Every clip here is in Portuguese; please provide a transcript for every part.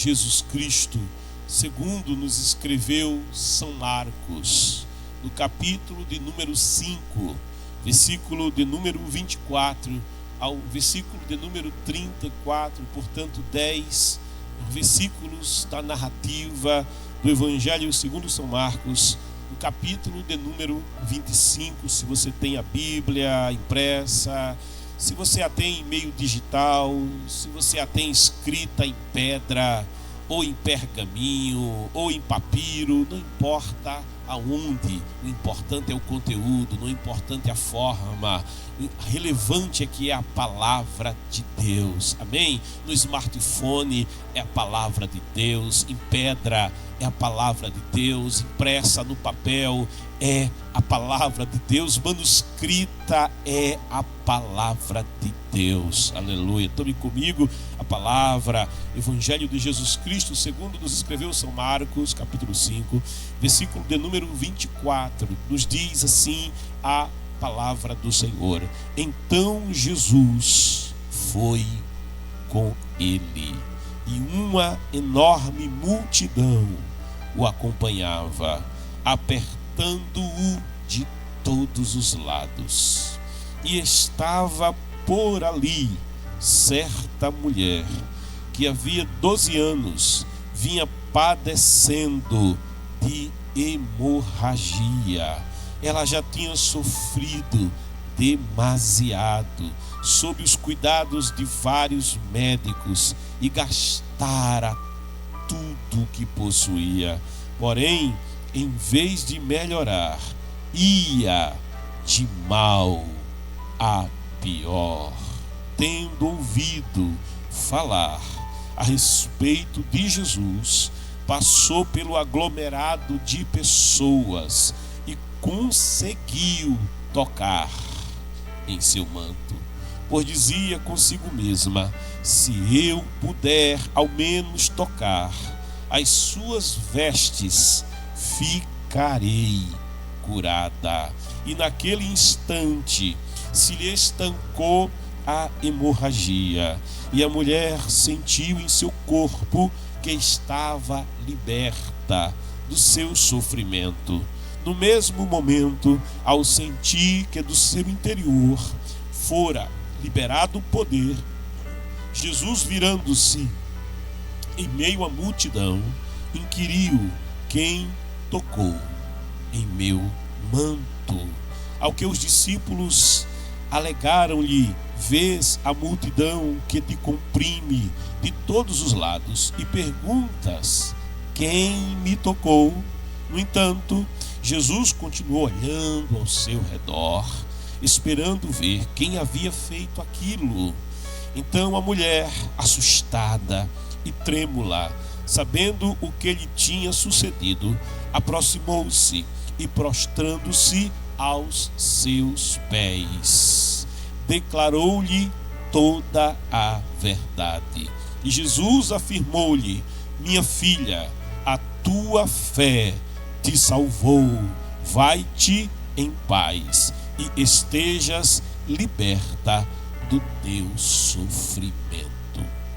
Jesus Cristo, segundo nos escreveu São Marcos, no capítulo de número 5, versículo de número 24 ao versículo de número 34, portanto 10 versículos da narrativa do Evangelho segundo São Marcos, no capítulo de número 25. Se você tem a Bíblia impressa, se você a tem em meio digital, se você a tem escrita em pedra, ou em pergaminho, ou em papiro, não importa aonde, o importante é o conteúdo, não importante é a forma, o relevante é que é a palavra de Deus, amém? No smartphone é a palavra de Deus, em pedra é a palavra de Deus, impressa no papel é a palavra de Deus, manuscrita é a palavra de Deus, aleluia. Tome comigo a palavra, Evangelho de Jesus Cristo, segundo nos escreveu São Marcos, capítulo 5, versículo de número 24, nos diz assim a palavra do Senhor: então Jesus foi com ele, e uma enorme multidão o acompanhava, apertando-o de todos os lados. E estava por ali certa mulher que havia 12 anos vinha padecendo de hemorragia. Ela já tinha sofrido demasiado sob os cuidados de vários médicos e gastara tudo que possuía. Porém, em vez de melhorar, ia de mal a pior. Tendo ouvido falar a respeito de Jesus, passou pelo aglomerado de pessoas e conseguiu tocar em seu manto, pois dizia consigo mesma: se eu puder ao menos tocar as suas vestes, ficarei curada. E naquele instante se lhe estancou a hemorragia, e a mulher sentiu em seu corpo que estava liberta do seu sofrimento. No mesmo momento, ao sentir que do seu interior fora liberado o poder, Jesus, virando-se em meio à multidão, inquiriu: quem tocou em meu manto? Ao que os discípulos alegaram-lhe: vês a multidão que te comprime de todos os lados e perguntas: quem me tocou? No entanto, Jesus continuou olhando ao seu redor, esperando ver quem havia feito aquilo. Então a mulher, assustada e trêmula, sabendo o que lhe tinha sucedido, aproximou-se e, prostrando-se aos seus pés, declarou-lhe toda a verdade. E Jesus afirmou-lhe: minha filha, a tua fé te salvou, vai-te em paz e estejas liberta do teu sofrimento.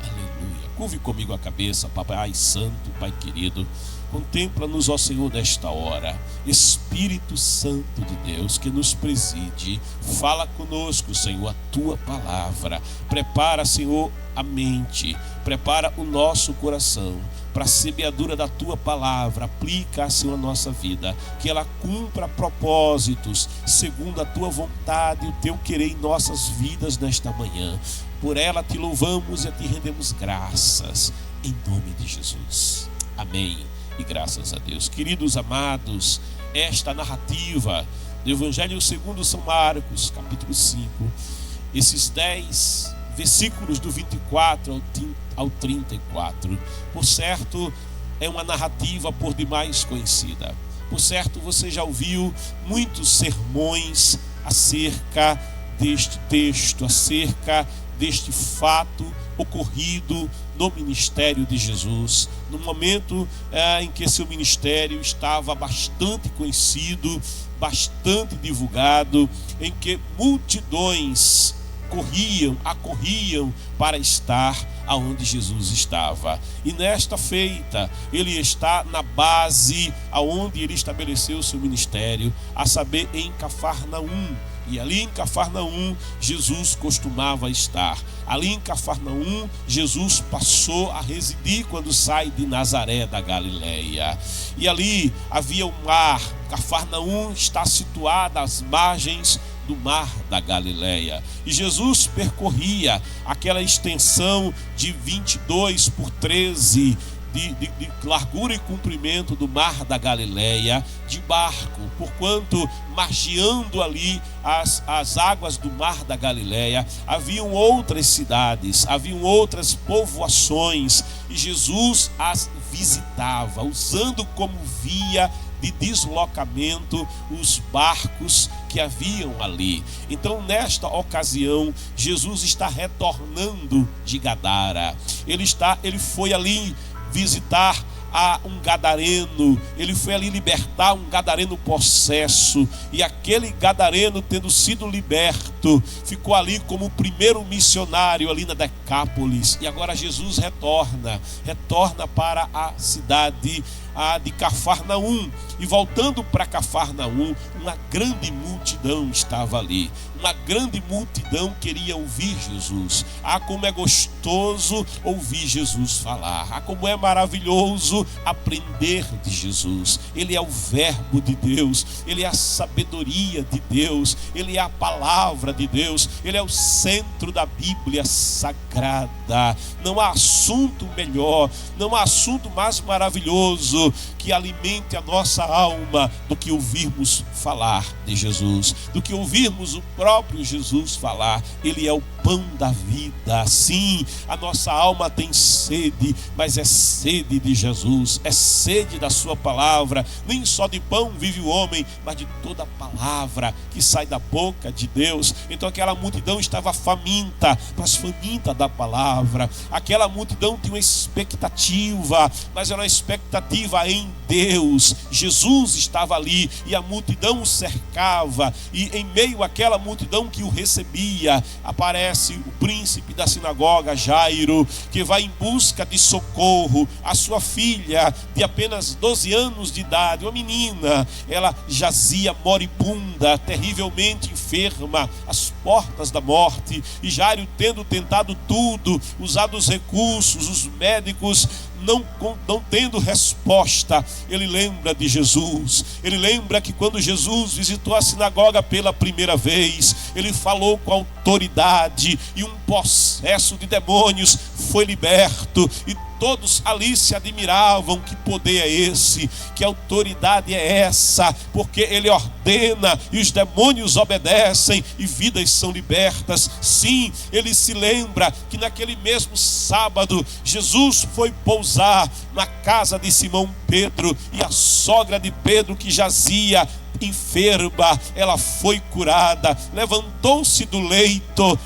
Aleluia. Curve comigo a cabeça, Papai Santo, Pai querido. Contempla-nos, ó Senhor, nesta hora. Espírito Santo de Deus, que nos preside, fala conosco, Senhor, a tua palavra. Prepara, Senhor, a mente, prepara o nosso coração para a semeadura da tua palavra. Aplica, Senhor, a nossa vida, que ela cumpra propósitos segundo a tua vontade e o teu querer em nossas vidas nesta manhã. Por ela te louvamos e te rendemos graças, em nome de Jesus. Amém. E graças a Deus. Queridos amados, esta narrativa do Evangelho segundo São Marcos, capítulo 5, esses 10 versículos do 24 ao 34, por certo, é uma narrativa por demais conhecida. Por certo, você já ouviu muitos sermões acerca deste texto, acerca deste fato ocorrido no ministério de Jesus, no momento em que seu ministério estava bastante conhecido, bastante divulgado, em que multidões acorriam para estar aonde Jesus estava. E nesta feita, ele está na base aonde ele estabeleceu o seu ministério, a saber, em Cafarnaum. E ali em Cafarnaum, Jesus costumava estar. Ali em Cafarnaum, Jesus passou a residir quando sai de Nazaré da Galileia. E ali havia o mar. Cafarnaum está situada às margens do mar da Galileia. E Jesus percorria aquela extensão de 22 por 13 de largura e comprimento do mar da Galileia de barco, porquanto margeando ali as águas do mar da Galileia haviam outras cidades, haviam outras povoações, e Jesus as visitava, usando como via de deslocamento os barcos que haviam ali. Então, nesta ocasião, Jesus está retornando de Gadara. Ele foi ali visitar a um gadareno, ele foi ali libertar um gadareno possesso, e aquele gadareno, tendo sido liberto, ficou ali como o primeiro missionário ali na Decápolis. E agora Jesus retorna para a cidade de Cafarnaum. E voltando para Cafarnaum, uma grande multidão estava ali. Uma grande multidão queria ouvir Jesus. Ah, como é gostoso ouvir Jesus falar. Ah, como é maravilhoso aprender de Jesus. Ele é o verbo de Deus, ele é a sabedoria de Deus, ele é a palavra de Deus, ele é o centro da Bíblia Sagrada. Não há assunto melhor, não há assunto mais maravilhoso que alimente a nossa alma do que ouvirmos falar de Jesus, do que ouvirmos o próprio Jesus falar. Ele é o pão da vida. Sim, a nossa alma tem sede, mas é sede de Jesus, é sede da sua palavra. Nem só de pão vive o homem, mas de toda palavra que sai da boca de Deus. Então aquela multidão estava faminta, mas faminta da palavra. Aquela multidão tinha uma expectativa, mas era uma expectativa em Deus. Jesus estava ali e a multidão o cercava, e em meio àquela multidão que o recebia, aparece o príncipe da sinagoga, Jairo, que vai em busca de socorro. A sua filha, de apenas 12 anos de idade, uma menina, ela jazia moribunda, terrivelmente enferma, às portas da morte. E Jairo, tendo tentado tudo, usado os recursos, os médicos, não tendo resposta, ele lembra de Jesus. Ele lembra que quando Jesus visitou a sinagoga pela primeira vez, ele falou com autoridade, e um possesso de demônios foi liberto. E todos ali se admiravam. Que poder é esse? Que autoridade é essa? Porque ele ordena e os demônios obedecem e vidas são libertas. Sim, ele se lembra que naquele mesmo sábado Jesus foi pousar na casa de Simão Pedro, e a sogra de Pedro, que jazia enferma, ela foi curada, levantou-se do leito.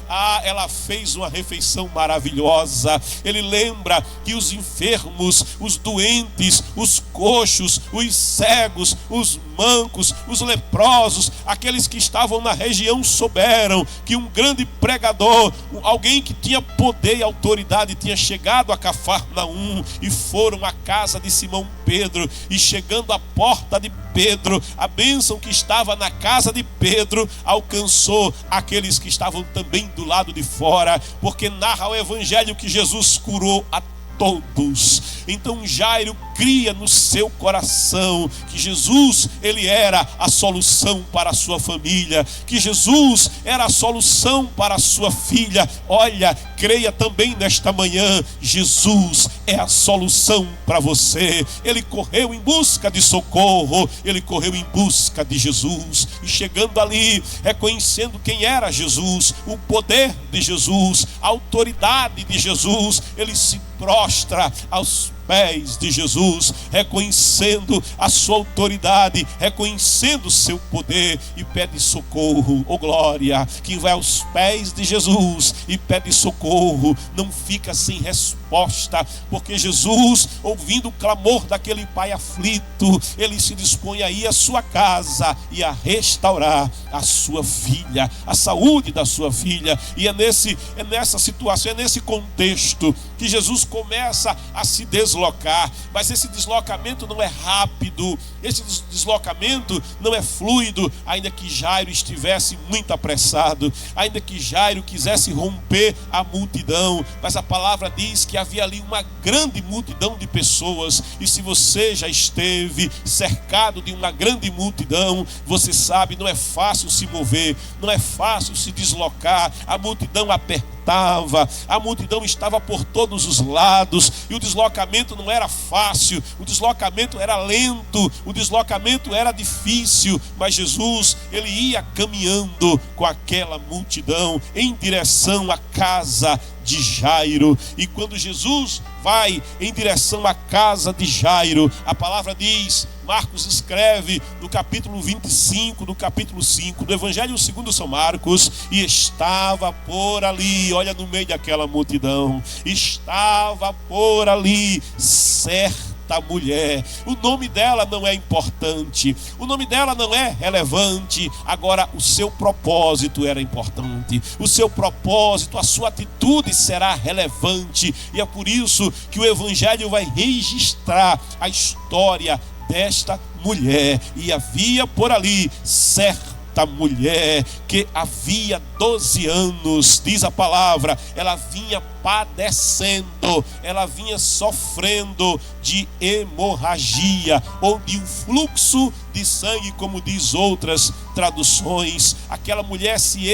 Ela fez uma refeição maravilhosa. Ele lembra que os enfermos, os doentes, os coxos, os cegos, os mancos, os leprosos, aqueles que estavam na região, souberam que um grande pregador, alguém que tinha poder e autoridade, tinha chegado a Cafarnaum, e foram à casa de Simão Pedro. E chegando à porta de Pedro, a bênção que estava na casa de Pedro alcançou aqueles que estavam também do lado de fora, porque narra o evangelho que Jesus curou a todos. Então Jairo cria no seu coração que Jesus, ele era a solução para a sua família, que Jesus era a solução para a sua filha. Olha, creia também nesta manhã, Jesus é a solução para você. Ele correu em busca de socorro, ele correu em busca de Jesus, e chegando ali, reconhecendo quem era Jesus, o poder de Jesus, a autoridade de Jesus, ele se prostra aos pés de Jesus, reconhecendo a sua autoridade, reconhecendo o seu poder, e pede socorro. Oh glória! Quem vai aos pés de Jesus e pede socorro não fica sem resposta, porque Jesus, ouvindo o clamor daquele pai aflito, ele se dispõe a ir à sua casa e a restaurar a sua filha, a saúde da sua filha. E é nessa situação, é nesse contexto que Jesus começa a se deslocar. Mas esse deslocamento não é rápido, esse deslocamento não é fluido, ainda que Jairo estivesse muito apressado, ainda que Jairo quisesse romper a multidão. Mas a palavra diz que havia ali uma grande multidão de pessoas, e se você já esteve cercado de uma grande multidão, você sabe, não é fácil se mover, não é fácil se deslocar. A multidão apertava, a multidão estava por todos os lados, e o deslocamento não era fácil, o deslocamento era lento, o deslocamento era difícil. Mas Jesus, ele ia caminhando com aquela multidão em direção à casa de Jairo. E quando Jesus vai em direção à casa de Jairo, a palavra diz, Marcos escreve no capítulo 25, no capítulo 5 do Evangelho segundo São Marcos: e estava por ali, olha, no meio daquela multidão, estava por ali certa mulher. O nome dela não é importante, o nome dela não é relevante. Agora, o seu propósito era importante, o seu propósito, a sua atitude será relevante. E é por isso que o Evangelho vai registrar a história desta mulher. E havia por ali certa mulher que havia 12 anos, diz a palavra, ela vinha padecendo, ela vinha sofrendo de hemorragia, ou de um fluxo de sangue, como diz outras traduções. Aquela mulher se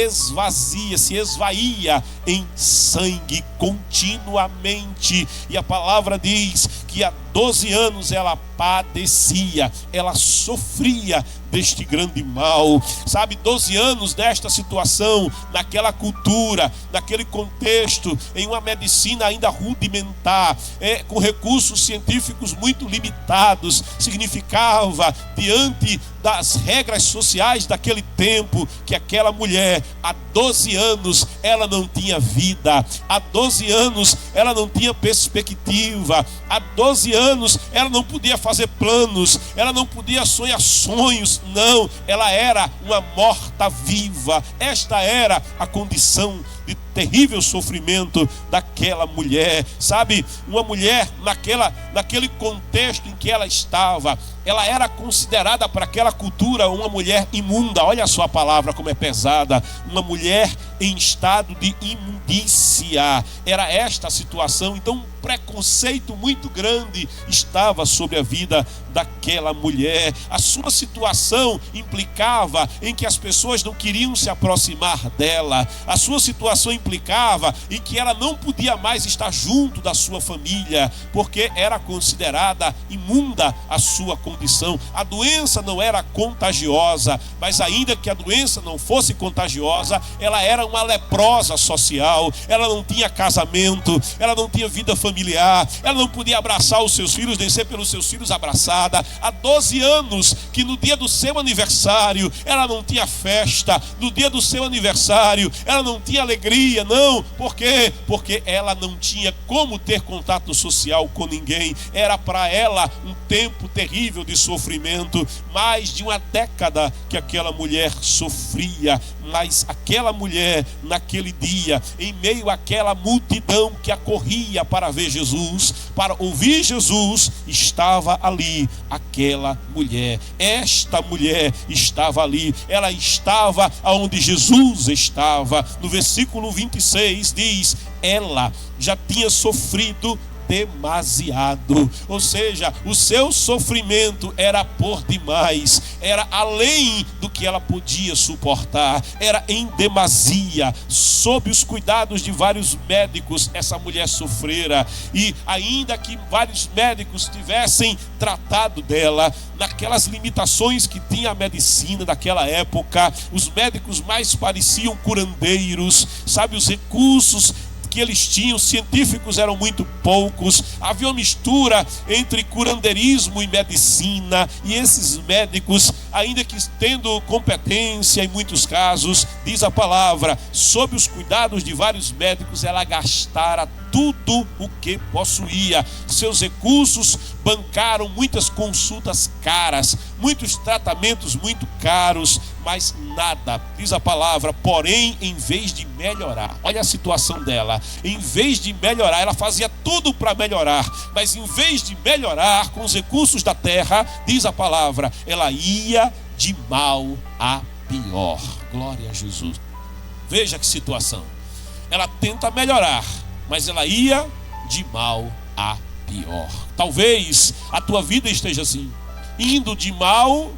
esvaía em sangue continuamente, e a palavra diz que há 12 anos ela padecia, ela sofria deste grande mal. Sabe, 12 anos desta situação, naquela cultura, naquele contexto, em uma medicina ainda rudimentar, com recursos científicos muito limitados, significava, diante das regras sociais daquele tempo, que aquela mulher, há 12 anos, ela não tinha vida, há 12 anos, ela não tinha perspectiva, há 12 anos, ela não podia fazer planos, ela não podia sonhar sonhos, não, ela era uma morta-viva. Esta era a condição de terrível sofrimento daquela mulher. Sabe, uma mulher naquele contexto em que ela estava, ela era considerada para aquela cultura uma mulher imunda. Olha só a palavra como é pesada, uma mulher em estado de imundícia. Era esta a situação. Então um preconceito muito grande estava sobre a vida daquela mulher. A sua situação implicava em que as pessoas não queriam se aproximar dela. A sua situação implicava em que ela não podia mais estar junto da sua família, porque era considerada imunda a sua condição. A doença não era contagiosa, mas ainda que a doença não fosse contagiosa, ela era uma leprosa social. Ela não tinha casamento, ela não tinha vida familiar, ela não podia abraçar os seus filhos, nem ser pelos seus filhos abraçada. Há 12 anos que no dia do seu aniversário ela não tinha festa, no dia do seu aniversário ela não tinha alegria. Não, por quê? Porque ela não tinha como ter contato social com ninguém. Era para ela um tempo terrível de sofrimento. Mais de uma década que aquela mulher sofria. Mas aquela mulher, naquele dia, em meio àquela multidão que acorria para ver Jesus, para ouvir Jesus, estava ali aquela mulher. Esta mulher estava ali, ela estava onde Jesus estava. No versículo 26 diz: ela já tinha sofrido demasiado, ou seja, o seu sofrimento era por demais, era além do que ela podia suportar, era em demasia. Sob os cuidados de vários médicos, essa mulher sofrera, e ainda que vários médicos tivessem tratado dela, naquelas limitações que tinha a medicina daquela época, os médicos mais pareciam curandeiros, sabe, os recursos que eles tinham, científicos eram muito poucos, havia uma mistura entre curandeirismo e medicina, e esses médicos, ainda que tendo competência em muitos casos, diz a palavra, sob os cuidados de vários médicos, ela gastara tudo o que possuía. Seus recursos bancaram muitas consultas caras, muitos tratamentos muito caros, mas nada, diz a palavra, porém, em vez de melhorar, olha a situação dela, em vez de melhorar, ela fazia tudo para melhorar, mas em vez de melhorar com os recursos da terra, diz a palavra, ela ia de mal a pior. Glória a Jesus. Veja que situação. Ela tenta melhorar, mas ela ia de mal a pior. Talvez a tua vida esteja assim, indo de mal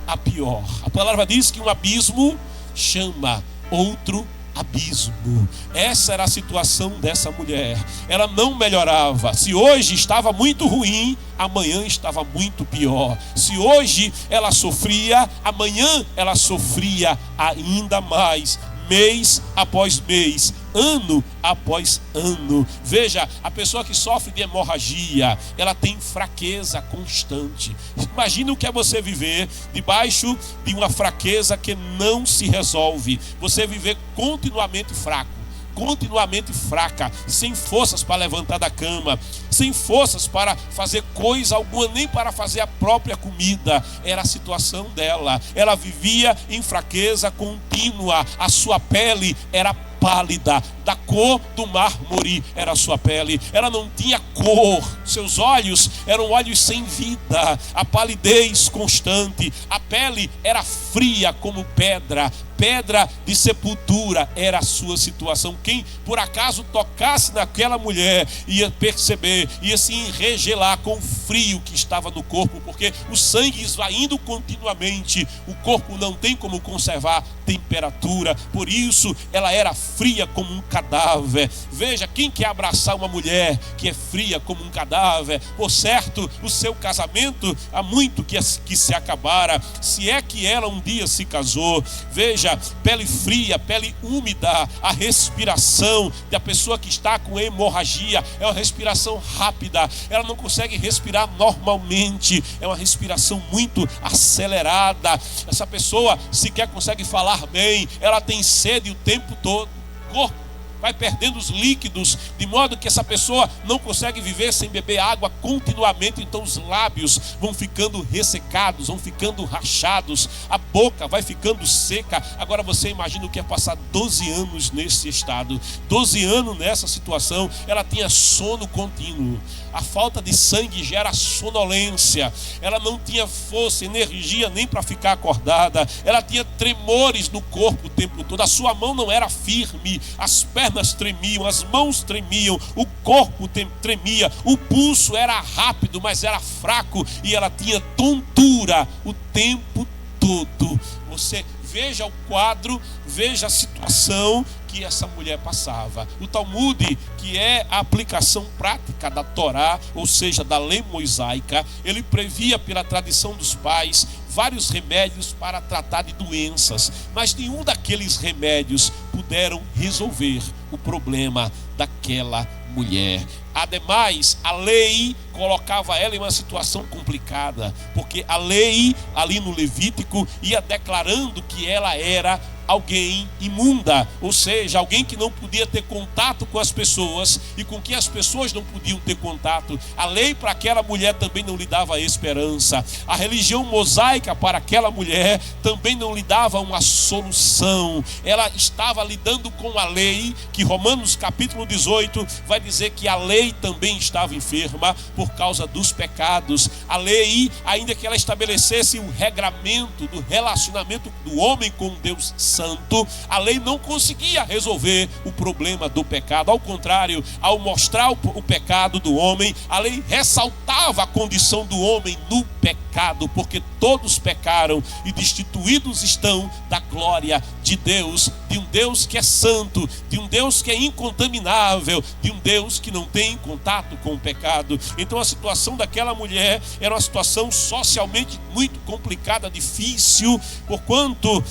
a pior. A palavra diz que um abismo chama outro abismo. Essa era a situação dessa mulher. Ela não melhorava. Se hoje estava muito ruim, amanhã estava muito pior. Se hoje ela sofria, amanhã ela sofria ainda mais. Mês após mês, ano após ano. Veja, a pessoa que sofre de hemorragia, ela tem fraqueza constante. Imagina o que é você viver debaixo de uma fraqueza que não se resolve. Você viver continuamente fraco, continuamente fraca, sem forças para levantar da cama, sem forças para fazer coisa alguma, nem para fazer a própria comida. Era a situação dela. Ela vivia em fraqueza contínua. A sua pele era pálida, da cor do mármore era a sua pele. Ela não tinha cor, seus olhos eram olhos sem vida, a palidez constante, a pele era fria como pedra, pedra de sepultura era a sua situação. Quem por acaso tocasse naquela mulher ia perceber, ia se enregelar com o frio que estava no corpo, porque o sangue esvaindo continuamente, o corpo não tem como conservar temperatura, por isso ela era fria como um cadáver. Veja, quem quer abraçar uma mulher que é fria como um cadáver? Por certo, o seu casamento há muito que se acabara, se é que ela um dia se casou. Veja, pele fria, pele úmida, a respiração da pessoa que está com hemorragia é uma respiração rápida, ela não consegue respirar normalmente, é uma respiração muito acelerada. Essa pessoa sequer consegue falar bem, ela tem sede o tempo todo, o corpo vai perdendo os líquidos, de modo que essa pessoa não consegue viver sem beber água continuamente. Então os lábios vão ficando ressecados, vão ficando rachados, a boca vai ficando seca. Agora você imagina o que é passar 12 anos nesse estado, 12 anos nessa situação. Ela tinha sono contínuo, a falta de sangue gera sonolência, ela não tinha força, energia nem para ficar acordada, ela tinha tremores no corpo o tempo todo, a sua mão não era firme, as pernas tremiam, as mãos tremiam, o corpo tremia, o pulso era rápido, mas era fraco, e ela tinha tontura o tempo todo. Você veja o quadro, veja a situação que essa mulher passava. O Talmud, que é a aplicação prática da Torá, ou seja, da lei mosaica, ele previa pela tradição dos pais vários remédios para tratar de doenças, mas nenhum daqueles remédios puderam resolver o problema daquela mulher. Ademais, a lei colocava ela em uma situação complicada, porque a lei ali no Levítico ia declarando que ela era alguém imunda, ou seja, alguém que não podia ter contato com as pessoas e com quem as pessoas não podiam ter contato. A lei para aquela mulher também não lhe dava esperança. A religião mosaica para aquela mulher também não lhe dava uma solução. Ela estava lidando com a lei, que Romanos capítulo 18 vai dizer que a lei também estava enferma por causa dos pecados. A lei, ainda que ela estabelecesse o regramento do relacionamento do homem com Deus Santo, a lei não conseguia resolver o problema do pecado. Ao contrário, ao mostrar o pecado do homem, a lei ressaltava a condição do homem no pecado, porque todos pecaram e destituídos estão da glória de Deus, de um Deus que é santo, de um Deus que é incontaminável, de um Deus que não tem contato com o pecado. Então a situação daquela mulher era uma situação socialmente muito complicada, difícil, porquanto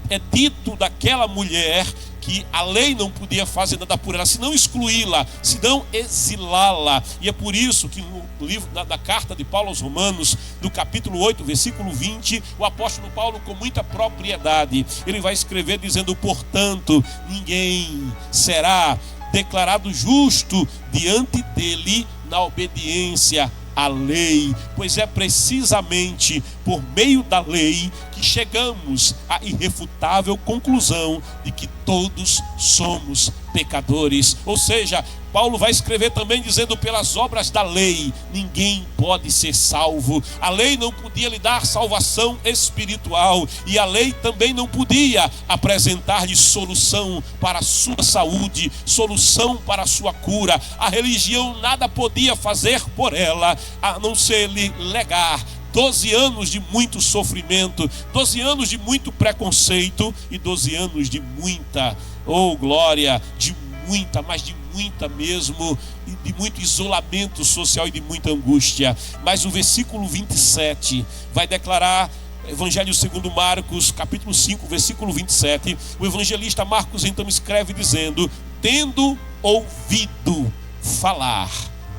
é dito daquela mulher que a lei não podia fazer nada por ela, se não excluí-la, se não exilá-la. E é por isso que no livro da carta de Paulo aos Romanos, no capítulo 8, versículo 20, o apóstolo Paulo, com muita propriedade, ele vai escrever dizendo: portanto, ninguém será declarado justo diante dele na obediência à lei, pois é precisamente por meio da lei que chegamos à irrefutável conclusão de que todos somos pecadores. Ou seja, Paulo vai escrever também dizendo: pelas obras da lei ninguém pode ser salvo. A lei não podia lhe dar salvação espiritual, e a lei também não podia apresentar-lhe solução para a sua saúde, solução para a sua cura. A religião nada podia fazer por ela, a não ser lhe legar 12 anos de muito sofrimento, 12 anos de muito preconceito e 12 anos de muita, oh glória, de muita, mas de muita mesmo, de muito isolamento social e de muita angústia. Mas o versículo 27 vai declarar, Evangelho segundo Marcos, capítulo 5, versículo 27, o evangelista Marcos então escreve dizendo: tendo ouvido falar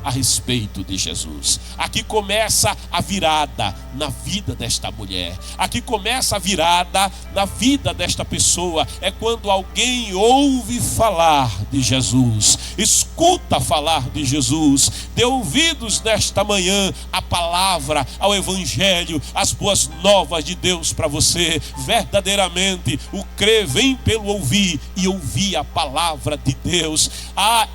a respeito de Jesus. Aqui começa a virada na vida desta mulher. Aqui começa a virada na vida desta pessoa. É quando alguém ouve falar de Jesus, escuta falar de Jesus, dê ouvidos nesta manhã à palavra, ao evangelho, às boas novas de Deus para você. Verdadeiramente o crer vem pelo ouvir, e ouvir a palavra de Deus.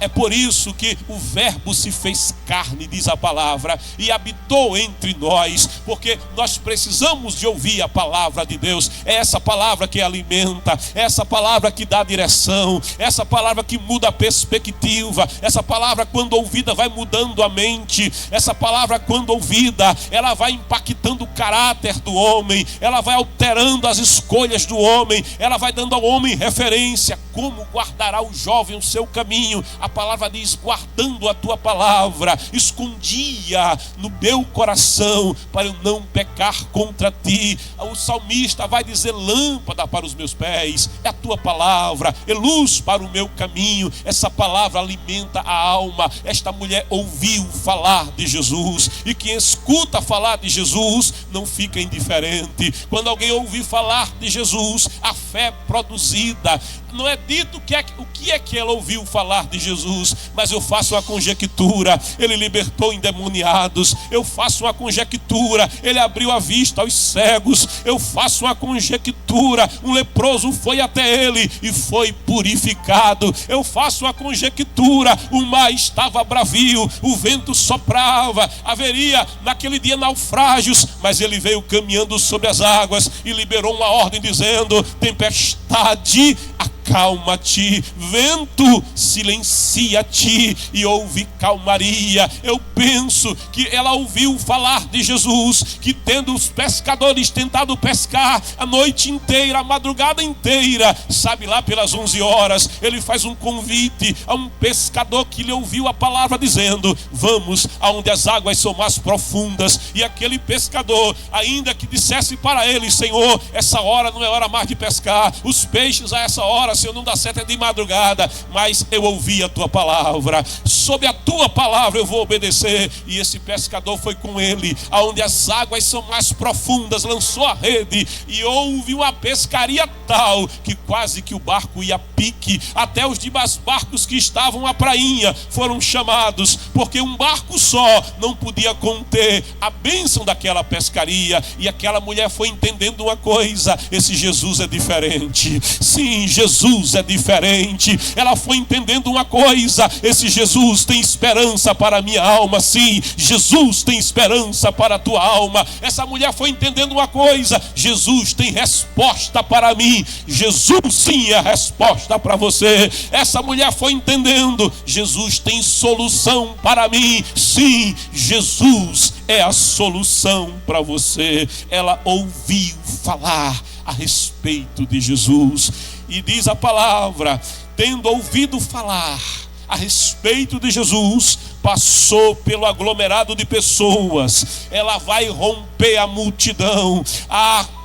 É por isso que o verbo se fez carne, diz a palavra, e habitou entre nós, porque nós precisamos de ouvir a palavra de Deus. É essa palavra que alimenta, é essa palavra que dá direção, é essa palavra que muda a perspectiva, essa palavra quando ouvida vai mudando a mente, essa palavra quando ouvida ela vai impactando o caráter do homem, ela vai alterando as escolhas do homem, ela vai dando ao homem referência. Como guardará o jovem o seu caminho? A palavra diz: guardando a tua palavra, escondia no meu coração para eu não pecar contra ti. O salmista vai dizer: lâmpada para os meus pés é a tua palavra, é luz para o meu caminho. Essa palavra alimenta a alma. Esta mulher ouviu falar de Jesus, e quem escuta falar de Jesus não fica indiferente. Quando alguém ouvir falar de Jesus, a fé produzida, não é dito o que é que ela ouviu falar de Jesus, mas eu faço uma conjectura: ele libertou endemoniados. Eu faço uma conjectura: ele abriu a vista aos cegos. Eu faço uma conjectura: um leproso foi até ele e foi purificado. Eu faço uma conjectura: o mar estava bravio, o vento soprava, haveria naquele dia naufrágios, mas ele veio caminhando sobre as águas e liberou uma ordem dizendo: tempestade, acalma-te, vento, silencia-te, e houve calmaria. Eu penso que ela ouviu falar de Jesus, que tendo os pescadores tentado pescar a noite inteira, a madrugada inteira, sabe, lá pelas 11 horas, ele faz um convite a um pescador que lhe ouviu a palavra dizendo: vamos aonde as águas são mais profundas. E aquele pescador, ainda que dissesse para ele: Senhor, essa hora não é hora mais de pescar, os peixes a essa hora, Senhor, não dá certo, é de madrugada, mas eu ouvi a tua palavra, sob a tua palavra eu vou obedecer. E esse pescador foi com ele aonde as águas são mais profundas, lançou a rede, e houve uma pescaria tal que quase que o barco ia a pique. Até os demais barcos que estavam à prainha foram chamados, porque um barco só não podia conter a bênção daquela pescaria. E aquela mulher foi entendendo uma coisa: esse Jesus é diferente. Sim, Jesus é diferente. Ela foi entendendo uma coisa: esse Jesus tem esperança para a minha alma. Sim, Jesus tem esperança para a tua alma. Essa mulher foi entendendo uma coisa: Jesus tem resposta para mim. Jesus sim é a resposta para você. Essa mulher foi entendendo: Jesus tem solução para mim. Sim, Jesus é a solução para você. Ela ouviu falar a respeito de Jesus, e diz a palavra: tendo ouvido falar a respeito de Jesus, passou pelo aglomerado de pessoas. Ela vai romper a multidão.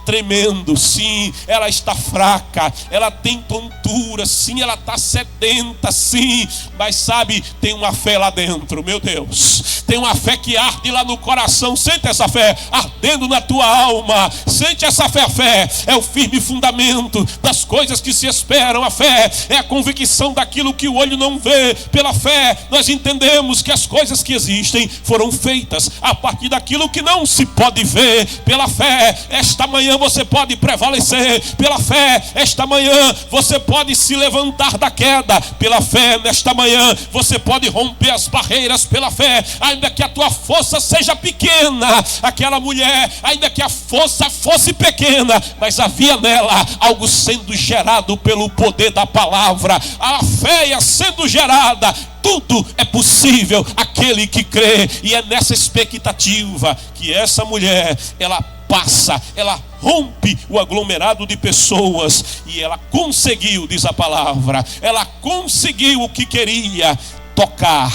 tremendo, sim, ela está fraca, ela tem tontura, sim, ela está sedenta, sim, mas sabe, tem uma fé lá dentro, meu Deus, tem uma fé que arde lá no coração. Sente essa fé ardendo na tua alma, sente essa fé. A fé é o firme fundamento das coisas que se esperam, a fé é a convicção daquilo que o olho não vê. Pela fé nós entendemos que as coisas que existem foram feitas a partir daquilo que não se pode ver. Pela fé, esta manhã você pode prevalecer. Pela fé, esta manhã você pode se levantar da queda. Pela fé, nesta manhã você pode romper as barreiras. Pela fé, ainda que a tua força seja pequena, aquela mulher, ainda que a força fosse pequena, mas havia nela algo sendo gerado pelo poder da palavra. A fé ia sendo gerada. Tudo é possível aquele que crê. E é nessa expectativa que essa mulher, ela passa, ela rompe o aglomerado de pessoas e ela conseguiu, diz a palavra, ela conseguiu o que queria, tocar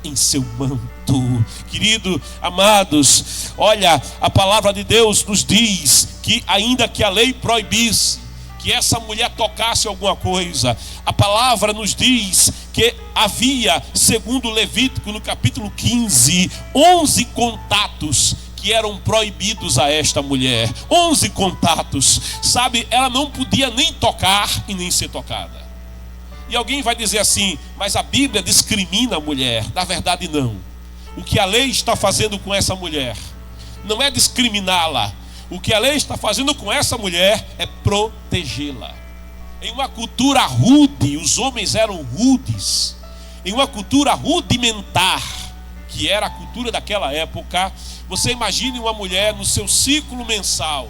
em seu manto. Querido, amados, olha, a palavra de Deus nos diz que ainda que a lei proibisse que essa mulher tocasse alguma coisa, a palavra nos diz que havia, segundo Levítico no capítulo 15, 11 contatos que eram proibidos a esta mulher. 11 contatos, sabe, ela não podia nem tocar e nem ser tocada. E alguém vai dizer assim, mas a Bíblia discrimina a mulher. Na verdade não. O que a lei está fazendo com essa mulher não é discriminá-la. O que a lei está fazendo com essa mulher é protegê-la. Em uma cultura rude, os homens eram rudes. Em uma cultura rudimentar, que era a cultura daquela época, você imagine uma mulher no seu ciclo mensal.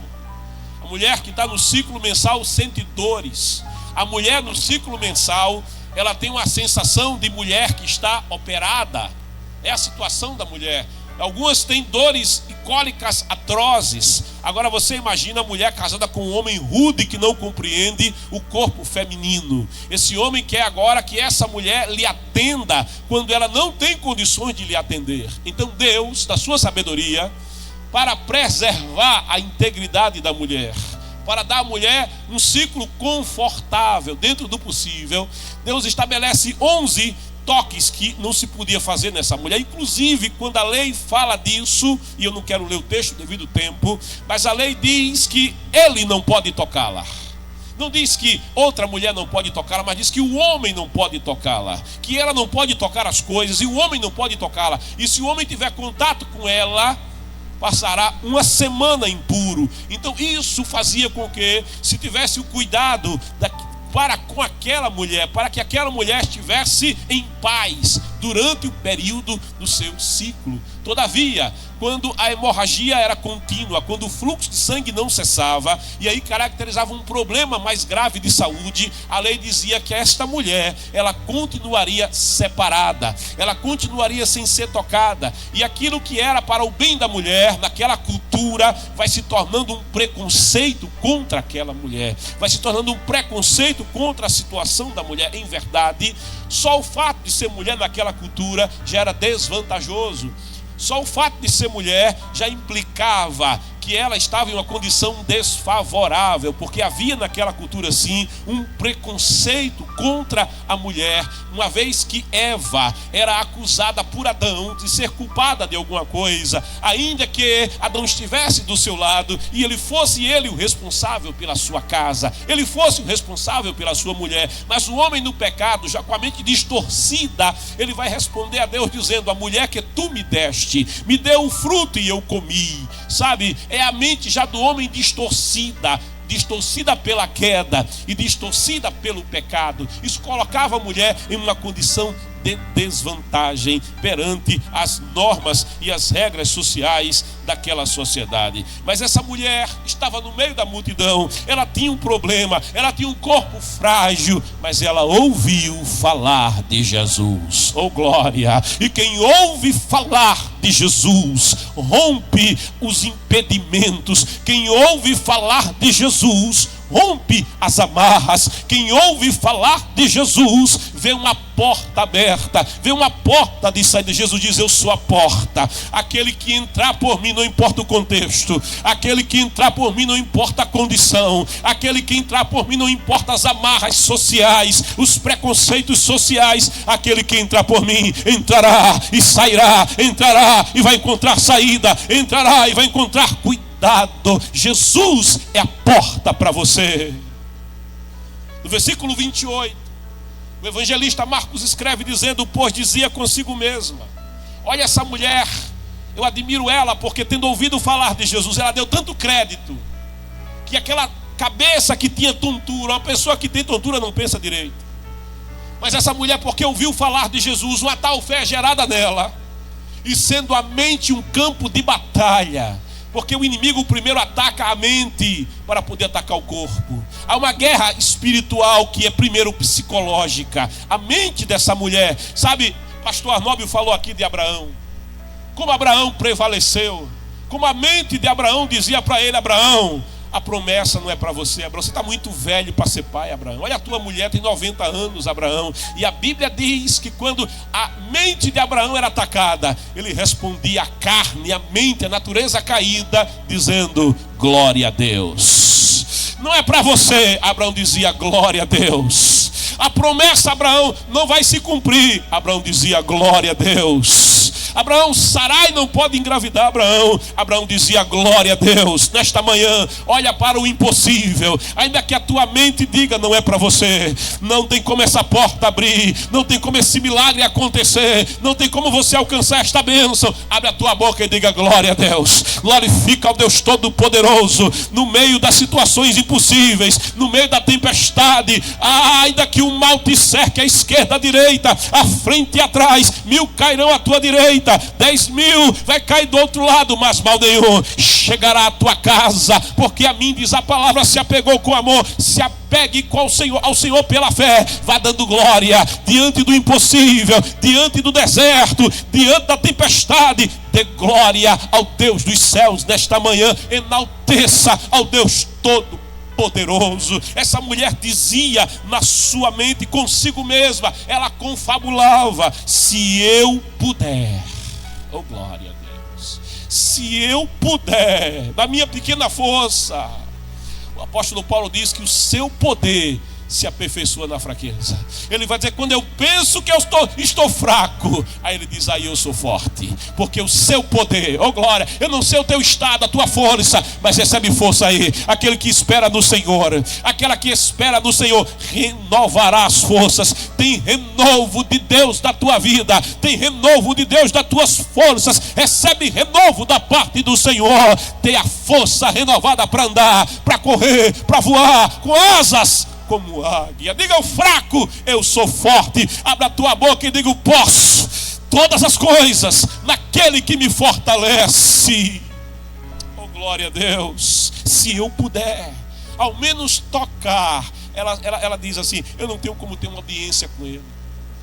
A mulher que está no ciclo mensal sente dores. A mulher no ciclo mensal, ela tem uma sensação de mulher que está operada. É a situação da mulher. Algumas têm dores e cólicas atrozes. Agora você imagina a mulher casada com um homem rude que não compreende o corpo feminino. Esse homem quer agora que essa mulher lhe atenda quando ela não tem condições de lhe atender. Então Deus, da sua sabedoria, para preservar a integridade da mulher, para dar à mulher um ciclo confortável dentro do possível, Deus estabelece 11 toques que não se podia fazer nessa mulher. Inclusive, quando a lei fala disso, e eu não quero ler o texto devido ao tempo, mas a lei diz que ele não pode tocá-la. Não diz que outra mulher não pode tocá-la, mas diz que o homem não pode tocá-la, que ela não pode tocar as coisas e o homem não pode tocá-la. E se o homem tiver contato com ela, passará uma semana impuro. Então isso fazia com que se tivesse o cuidado para com aquela mulher, para que aquela mulher estivesse em paz durante o período do seu ciclo. Todavia, quando a hemorragia era contínua, quando o fluxo de sangue não cessava, e aí caracterizava um problema mais grave de saúde, a lei dizia que esta mulher, ela continuaria separada, ela continuaria sem ser tocada, e aquilo que era para o bem da mulher, naquela cultura, vai se tornando um preconceito contra aquela mulher, vai se tornando um preconceito contra a situação da mulher. Em verdade, só o fato de ser mulher naquela cultura já era desvantajoso. Só o fato de ser mulher já implicava que ela estava em uma condição desfavorável, porque havia naquela cultura sim um preconceito contra a mulher, uma vez que Eva era acusada por Adão de ser culpada de alguma coisa, ainda que Adão estivesse do seu lado e ele fosse o responsável pela sua casa, ele fosse o responsável pela sua mulher, mas o homem no pecado, já com a mente distorcida, ele vai responder a Deus dizendo: a mulher que tu me deste, me deu o fruto e eu comi. Sabe, é a mente já do homem distorcida pela queda e distorcida pelo pecado. Isso colocava a mulher em uma condição de desvantagem perante as normas e as regras sociais daquela sociedade. Mas essa mulher estava no meio da multidão, ela tinha um problema, ela tinha um corpo frágil, mas ela ouviu falar de Jesus. Oh glória! E quem ouve falar de Jesus rompe os impedimentos. Quem ouve falar de Jesus rompe as amarras. Quem ouve falar de Jesus vê uma porta aberta, vê uma porta de saída. Jesus diz: eu sou a porta. Aquele que entrar por mim, não importa o contexto, aquele que entrar por mim, não importa a condição, aquele que entrar por mim, não importa as amarras sociais, os preconceitos sociais, aquele que entrar por mim entrará e sairá, entrará e vai encontrar saída, entrará e vai encontrar cuidado. Jesus é a porta para você. No versículo 28, o evangelista Marcos escreve dizendo: pois dizia consigo mesma, olha essa mulher, eu admiro ela, porque tendo ouvido falar de Jesus, ela deu tanto crédito, que aquela cabeça que tinha tontura, uma pessoa que tem tontura não pensa direito, mas essa mulher, porque ouviu falar de Jesus, uma tal fé gerada nela, e sendo a mente um campo de batalha, porque o inimigo primeiro ataca a mente para poder atacar o corpo. Há uma guerra espiritual que é primeiro psicológica. A mente dessa mulher, sabe, pastor Arnóbio falou aqui de Abraão, como Abraão prevaleceu, como a mente de Abraão dizia para ele: Abraão, a promessa não é para você, Abraão, você está muito velho para ser pai, Abraão. Olha, a tua mulher tem 90 anos, Abraão. E a Bíblia diz que quando a mente de Abraão era atacada, ele respondia a carne, a mente, a natureza caída, dizendo: glória a Deus. Não é para você, Abraão dizia: glória a Deus. A promessa, Abraão, não vai se cumprir, Abraão dizia: glória a Deus. Abraão, Sarai não pode engravidar, Abraão dizia: glória a Deus. Nesta manhã, olha para o impossível, ainda que a tua mente diga: não é para você, não tem como essa porta abrir, não tem como esse milagre acontecer, não tem como você alcançar esta bênção. Abre a tua boca e diga: glória a Deus. Glorifica ao Deus Todo-Poderoso, no meio das situações impossíveis, no meio da tempestade. Ainda que o mal te cerque à esquerda, à direita, à frente e atrás, 1000 cairão à tua direita, 10.000 vai cair do outro lado, mas mal nenhum chegará à tua casa, porque a mim, diz a palavra, se apegou com amor. Se apegue com ao Senhor pela fé, vá dando glória diante do impossível, diante do deserto, diante da tempestade. Dê glória ao Deus dos céus nesta manhã, enalteça ao Deus Todo-Poderoso. Essa mulher dizia na sua mente consigo mesma, ela confabulava: se eu puder, oh glória a Deus, se eu puder, na minha pequena força. O apóstolo Paulo diz que o seu poder se aperfeiçoa na fraqueza. Ele vai dizer: quando eu penso que eu estou fraco, aí ele diz: aí eu sou forte, porque o seu poder, oh glória, eu não sei o teu estado, a tua força, mas recebe força aí. Aquele que espera no Senhor, aquela que espera no Senhor, renovará as forças. Tem renovo de Deus da tua vida, tem renovo de Deus das tuas forças. Recebe renovo da parte do Senhor. Tem a força renovada para andar, para correr, para voar com asas como águia. Diga ao fraco: eu sou forte. Abra a tua boca e diga: posso todas as coisas naquele que me fortalece. Oh glória a Deus. Se eu puder ao menos tocar. Ela diz assim: eu não tenho como ter uma audiência com ele.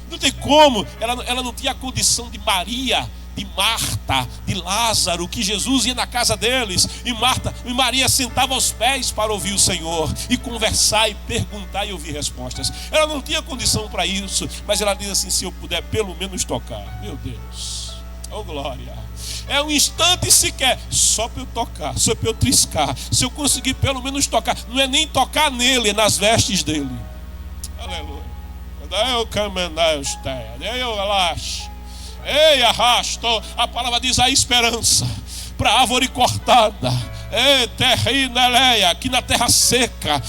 Não tem como. Ela não tinha a condição de Maria, de Marta, de Lázaro, que Jesus ia na casa deles, e Maria sentava aos pés para ouvir o Senhor, e conversar, e perguntar, e ouvir respostas. Ela não tinha condição para isso, mas ela diz assim: se eu puder pelo menos tocar. Meu Deus, oh glória. É um instante sequer, só para eu tocar, só para eu triscar. Se eu conseguir pelo menos tocar, não é nem tocar nele, é nas vestes dele. Aleluia. Daí eu caminhar, daí eu relaxo. Ei, arrasto. A palavra diz: a esperança para a árvore cortada. Terrineleia, aqui na terra seca.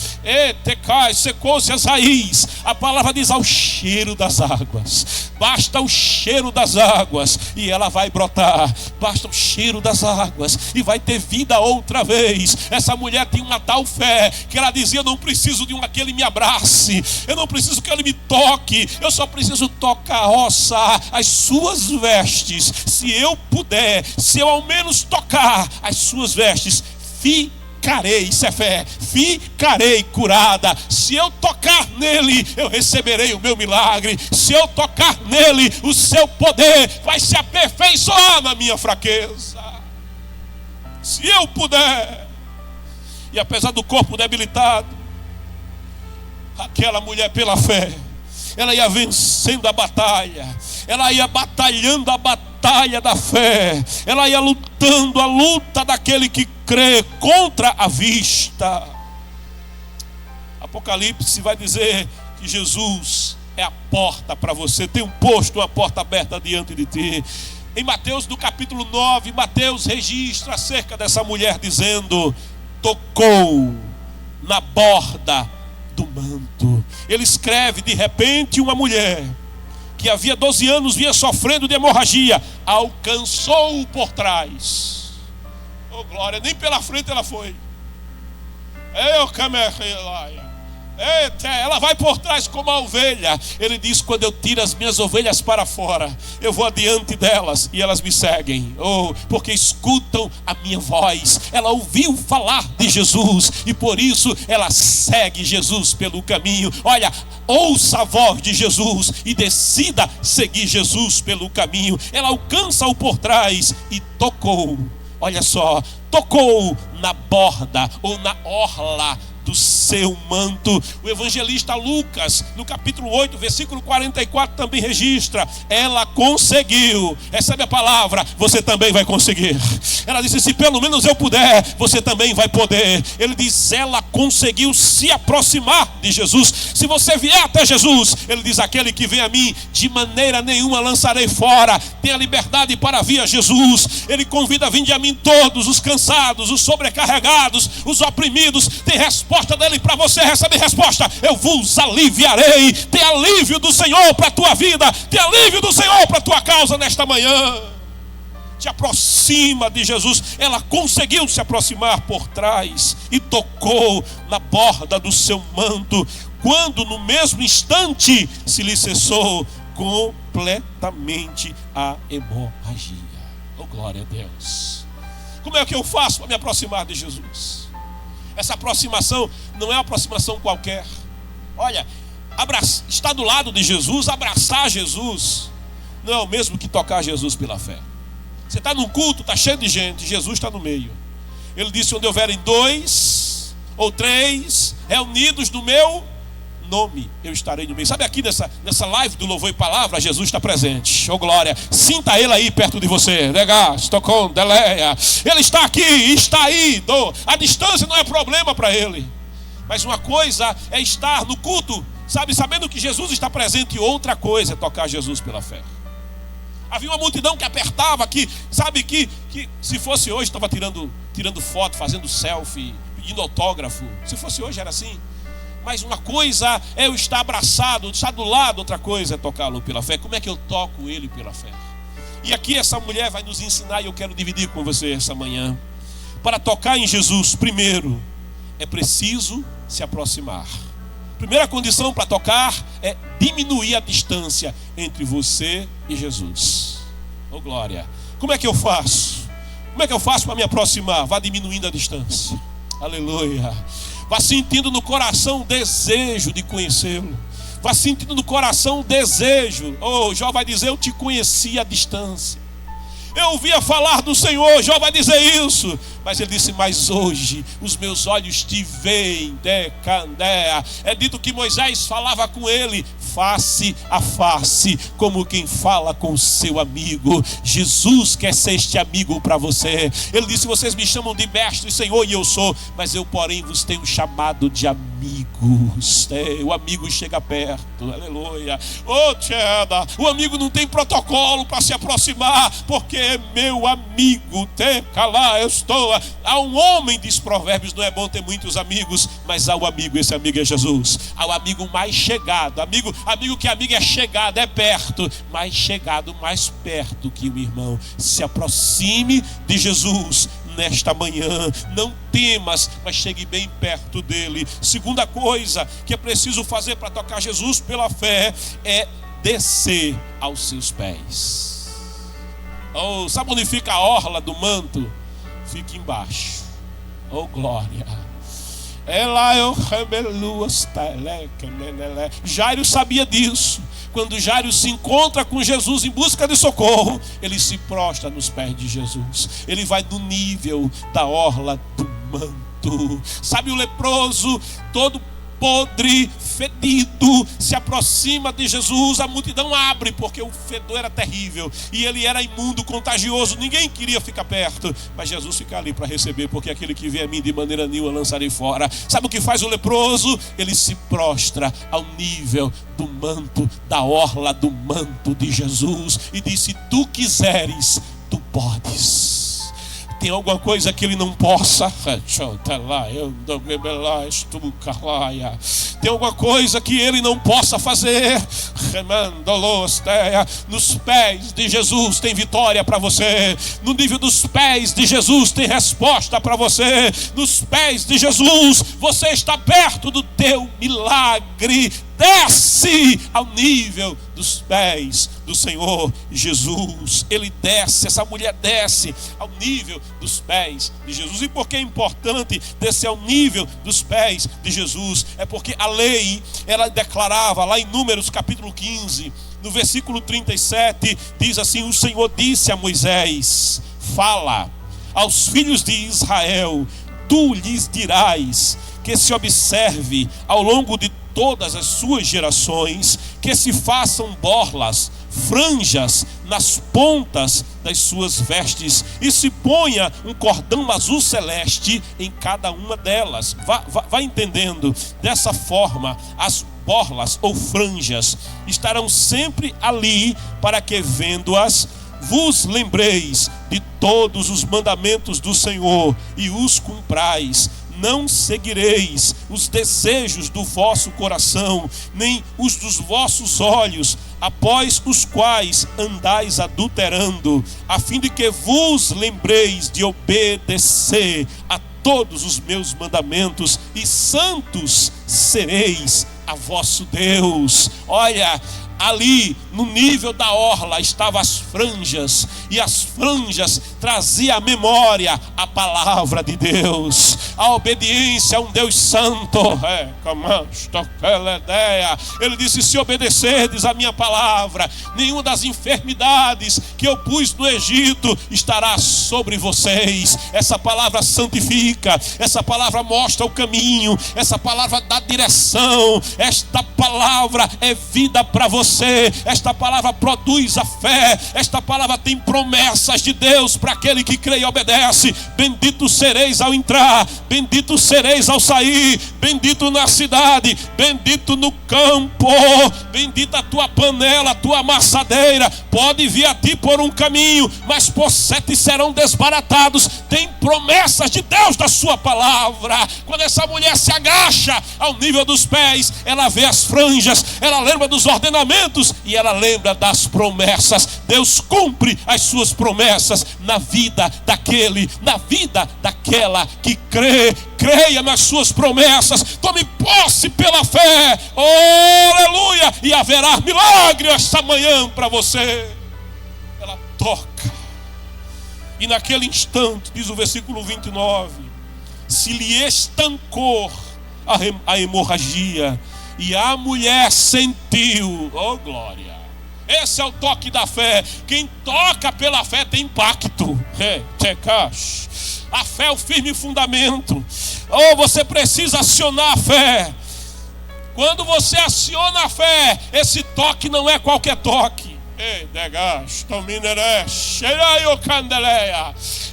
Tecai, secou-se as raízes. A palavra diz: ao cheiro das águas. Basta o cheiro das águas e ela vai brotar. Basta o cheiro das águas e vai ter vida outra vez. Essa mulher tinha uma tal fé que ela dizia: eu não preciso de que ele me abrace, eu não preciso que ele me toque, eu só preciso tocar, roçar as suas vestes. Se eu puder, se eu ao menos tocar as suas vestes, ficarei, isso é fé, ficarei curada. Se eu tocar nele, eu receberei o meu milagre. Se eu tocar nele, o seu poder vai se aperfeiçoar na minha fraqueza. Se eu puder. E apesar do corpo debilitado, Aquela mulher, pela fé, ela ia vencendo a batalha, ela ia batalhando a batalha da fé, ela ia lutando a luta daquele que crê contra a vista. Apocalipse vai dizer que Jesus é a porta para você, tem um posto, uma porta aberta diante de ti. Em Mateus, no capítulo 9, Mateus registra acerca dessa mulher dizendo: tocou na borda do manto. Ele escreve: de repente uma mulher que havia 12 anos vinha sofrendo de hemorragia, alcançou-o por trás. Oh glória, nem pela frente ela foi. Ela vai por trás como a ovelha. Ele diz: quando eu tiro as minhas ovelhas para fora, eu vou adiante delas e elas me seguem. Porque escutam a minha voz. Ela ouviu falar de Jesus e por isso ela segue Jesus pelo caminho. Olha, ouça a voz de Jesus e decida seguir Jesus pelo caminho. Ela alcança-o por trás e tocou. Olha só, tocou na borda ou na orla do seu manto. O evangelista Lucas, no capítulo 8, versículo 44, também registra: ela conseguiu. Recebe a palavra, você também vai conseguir. Ela disse: se pelo menos eu puder, você também vai poder. Ele diz: ela conseguiu se aproximar de Jesus. Se você vier até Jesus, ele diz: aquele que vem a mim, de maneira nenhuma lançarei fora. Tenha liberdade para vir a Jesus. Ele convida: vinde a mim todos os cansados, os sobrecarregados, os oprimidos. Tem resposta dele para você, recebe resposta: eu vos aliviarei. Tem alívio do Senhor para a tua vida, tem alívio do Senhor para a tua causa nesta manhã. Te aproxima de Jesus. Ela conseguiu se aproximar por trás e tocou na borda do seu manto, quando no mesmo instante se lhe cessou completamente a hemorragia. Oh glória a Deus. Como é que eu faço para me aproximar de Jesus? Essa aproximação não é uma aproximação qualquer. Olha, estar do lado de Jesus, abraçar Jesus, não é o mesmo que tocar Jesus pela fé. Você está num culto, está cheio de gente, Jesus está no meio. Ele disse: onde houverem 2 ou 3 reunidos no meu nome, eu estarei no meio. Sabe, aqui nessa live do Louvor e Palavra, Jesus está presente. Oh glória, sinta ele aí perto de você. Stockholm, Deleia. Ele está aqui, está aí. A distância não é problema para ele. Mas uma coisa é estar no culto, sabe, sabendo que Jesus está presente, e outra coisa é tocar Jesus pela fé. Havia uma multidão que apertava, que se fosse hoje estava tirando foto, fazendo selfie, pedindo autógrafo. Se fosse hoje era assim. Mas uma coisa é eu estar abraçado, estar do lado, outra coisa é tocá-lo pela fé. Como é que eu toco ele pela fé? E aqui essa mulher vai nos ensinar, e eu quero dividir com você essa manhã. Para tocar em Jesus, primeiro, é preciso se aproximar. Primeira condição para tocar é diminuir a distância entre você e Jesus. Oh glória! Como é que eu faço? Como é que eu faço para me aproximar? Vá diminuindo a distância. Aleluia! Vá sentindo no coração o desejo de conhecê-lo. Vá sentindo no coração o desejo. Jó vai dizer: eu te conheci à distância. Eu ouvia falar do Senhor. Jó vai dizer isso. Mas ele disse: mas hoje os meus olhos te veem, decandea. É dito que Moisés falava com ele face a face, como quem fala com o seu amigo. Jesus quer ser este amigo para você. Ele disse: vocês me chamam de mestre, Senhor, e eu sou, mas eu porém vos tenho chamado de amigos. O amigo chega perto, aleluia. O amigo não tem protocolo para se aproximar, porque é meu amigo. Eu estou. Há um homem, diz Provérbios: não é bom ter muitos amigos, mas há um amigo, esse amigo é Jesus. Há o amigo mais chegado, amigo que amigo é chegado, é perto, mais chegado, mais perto que o irmão. Se aproxime de Jesus nesta manhã, não temas, mas chegue bem perto dele. Segunda coisa que é preciso fazer para tocar Jesus pela fé é descer aos seus pés. Sabe onde fica a orla do manto? Fica embaixo. Oh glória! Jairo sabia disso. Quando Jairo se encontra com Jesus em busca de socorro, ele se prostra nos pés de Jesus. Ele vai no nível da orla do manto. Sabe, o leproso todo podre, fedido, se aproxima de Jesus, a multidão abre, porque o fedor era terrível, e ele era imundo, contagioso, ninguém queria ficar perto, mas Jesus fica ali para receber, porque aquele que vem a mim de maneira nenhuma lançarei fora. Sabe o que faz o leproso? Ele se prostra ao nível do manto, da orla do manto de Jesus, e diz: se tu quiseres, tu podes. Tem alguma coisa que ele não possa? Tem alguma coisa que ele não possa fazer? Nos pés de Jesus tem vitória para você. No nível dos pés de Jesus tem resposta para você. Nos pés de Jesus você está perto do teu milagre. Desce ao nível dos pés do Senhor Jesus. Ele desce, essa mulher desce ao nível dos pés de Jesus. E por que é importante descer ao nível dos pés de Jesus? É porque a lei, ela declarava lá em Números capítulo 15, no versículo 37, diz assim: o Senhor disse a Moisés: fala aos filhos de Israel, tu lhes dirás que se observe ao longo de todas as suas gerações, que se façam borlas, franjas nas pontas das suas vestes, e se ponha um cordão azul celeste em cada uma delas. Vai entendendo. Dessa forma, as borlas ou franjas estarão sempre ali, para que, vendo-as, vos lembreis de todos os mandamentos do Senhor e os cumprais. Não seguireis os desejos do vosso coração, nem os dos vossos olhos, após os quais andais adulterando, a fim de que vos lembreis de obedecer a todos os meus mandamentos, e santos sereis a vosso Deus. Olha, ali no nível da orla estavam as franjas, e as franjas traziam à memória a palavra de Deus, a obediência a um Deus santo. Ele disse: se obedecerdes a minha palavra, nenhuma das enfermidades que eu pus no Egito estará sobre vocês. Essa palavra santifica, essa palavra mostra o caminho, essa palavra dá direção, esta palavra é vida para você, esta palavra produz a fé, esta palavra tem promessas de Deus para aquele que crê e obedece. Bendito sereis ao entrar, bendito sereis ao sair, bendito na cidade, bendito no campo, bendita a tua panela, a tua amassadeira. Pode vir a ti por um caminho, mas por 7 serão desbaratados. Tem promessas de Deus da sua palavra. Quando essa mulher se agacha ao nível dos pés, ela vê as franjas, ela lembra dos ordenamentos e ela lembra das promessas. Deus cumpre as suas promessas na vida daquele, na vida daquela que crê. Creia nas suas promessas, tome posse pela fé, oh, aleluia, e haverá milagre esta manhã para você. Ela toca, e naquele instante, diz o versículo 29, se lhe estancou a hemorragia, e a mulher sentiu, oh glória. Esse é o toque da fé. Quem toca pela fé tem impacto. A fé é o firme fundamento. Oh, você precisa acionar a fé. Quando você aciona a fé, esse toque não é qualquer toque.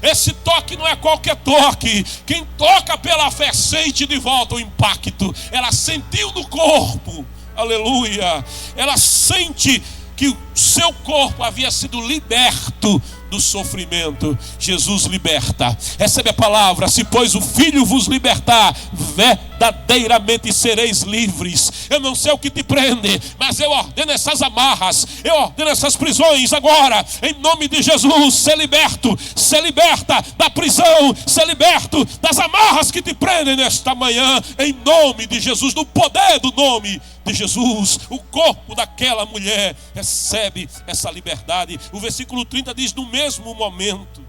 Esse toque não é qualquer toque. Quem toca pela fé sente de volta o impacto. Ela sentiu no corpo, aleluia. Ela sente que o seu corpo havia sido liberto do sofrimento. Jesus liberta. Recebe a palavra: se pois o Filho vos libertar, verdadeiramente sereis livres. Eu não sei o que te prende, mas eu ordeno essas amarras, eu ordeno essas prisões agora, em nome de Jesus. Ser liberto, ser liberta da prisão, ser liberto das amarras que te prendem nesta manhã, em nome de Jesus, no poder do nome de Jesus. O corpo daquela mulher recebe essa liberdade. O versículo 30 diz: no mesmo momento,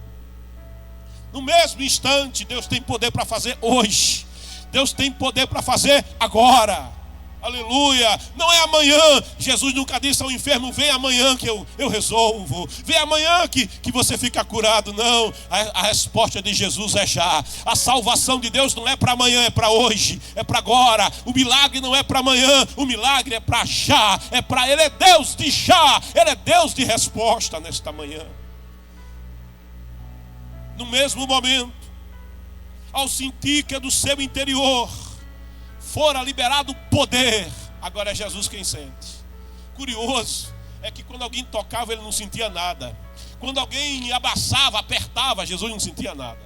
no mesmo instante, Deus tem poder para fazer hoje. Deus tem poder para fazer agora. Aleluia, não é amanhã. Jesus nunca disse ao enfermo: vem amanhã que eu resolvo, vem amanhã que você fica curado. Não, a resposta de Jesus é já. A salvação de Deus não é para amanhã, é para hoje, é para agora. O milagre não é para amanhã, o milagre é para já. Ele é Deus de já, Ele é Deus de resposta nesta manhã. No mesmo momento, ao sentir que do seu interior fora liberado poder, agora é Jesus quem sente. Curioso é que quando alguém tocava, ele não sentia nada. Quando alguém abraçava, apertava, Jesus não sentia nada.